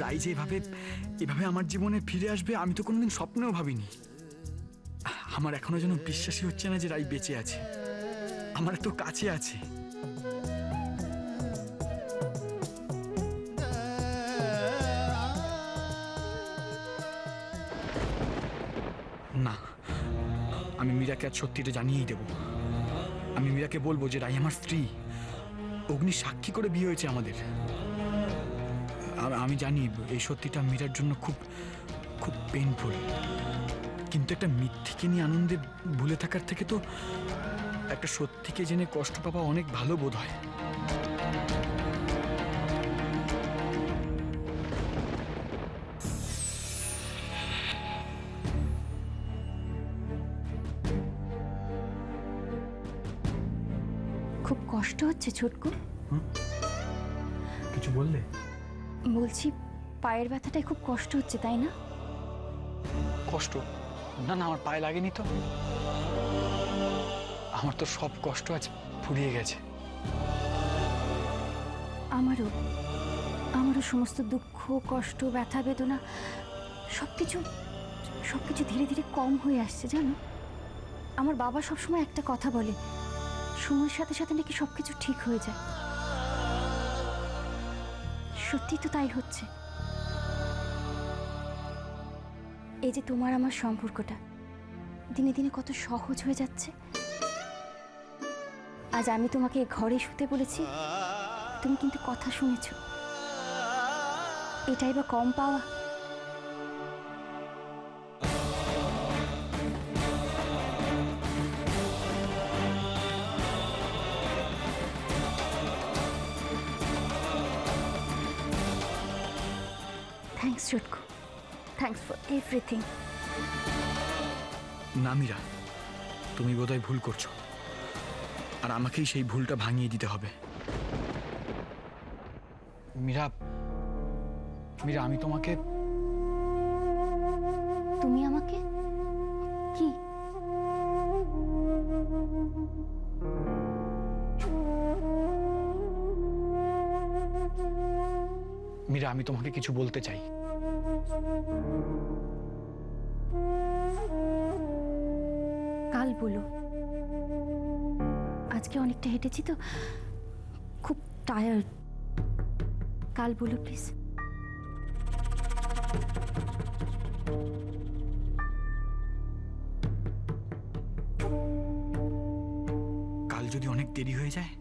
রাই যে এভাবে আমার জীবনে ফিরে আসবে আমি তো কোনোদিন স্বপ্নেও ভাবিনি। আমার এখনো যেন বিশ্বাসই হচ্ছে না যে রাই বেঁচে আছে, আমার এত কাছে আছে। না, আমি মীরাকে আজ সত্যিটা জানিয়েই দেব। আমি মীরাকে বলবো যে রাই আমার স্ত্রী, অগ্নি সাক্ষী করে বিয়ে হয়েছে আমাদের। আমি জানি এই সত্যিটা মীরার জন্য খুব খুব পেইনফুল, কিন্তু একটা মিথ্যেকে নিয়ে আনন্দে ভুলে থাকার থেকে তো একটা সত্যিকে জেনে কষ্ট পাওয়া অনেক ভালো বোধ হয়। খুব কষ্ট হচ্ছে ছোটকু? কিছু বললে? বলছি পায়ের ব্যথাটায় খুব কষ্ট হচ্ছে, তাই না? কষ্ট? না না, আমার পায়ে লাগেনি তো। আমার তো সব কষ্ট আজ ফুরিয়ে গেছে। আমারও আমারও সমস্ত দুঃখ, কষ্ট, ব্যথা, বেদনা সবকিছু ধীরে ধীরে কম হয়ে আসছে, জানো। আমার বাবা সবসময় একটা কথা বলে, সময়ের সাথে সাথে নাকি সবকিছু ঠিক হয়ে যায়। সত্যি তো তাই হচ্ছে। এই যে তোমার আমার সম্পর্কটা দিনে দিনে কত সহজ হয়ে যাচ্ছে। আজ আমি তোমাকে ঘরে শুতে বলেছি, তুমি কিন্তু কথা শুনেছ। এটাই বা কম পাওয়া? থ্যাঙ্কস ছোটকু, থ্যাঙ্কস ফর এভরিথিং। না মীরা, তুমি বোধহয় ভুল করছো, আর আমাকেই সেই ভুলটা ভাঙিয়ে দিতে হবে। মীরা, আমি তোমাকে। তুমি আমাকে কি? মীরা, আমি তোমাকে কিছু বলতে চাই। কাল বলো। আজকে অনেকটা হেঁটেছি তো, খুব টায়ার্ড। কাল বলো প্লিজ। কাল যদি অনেক দেরি হয়ে যায়?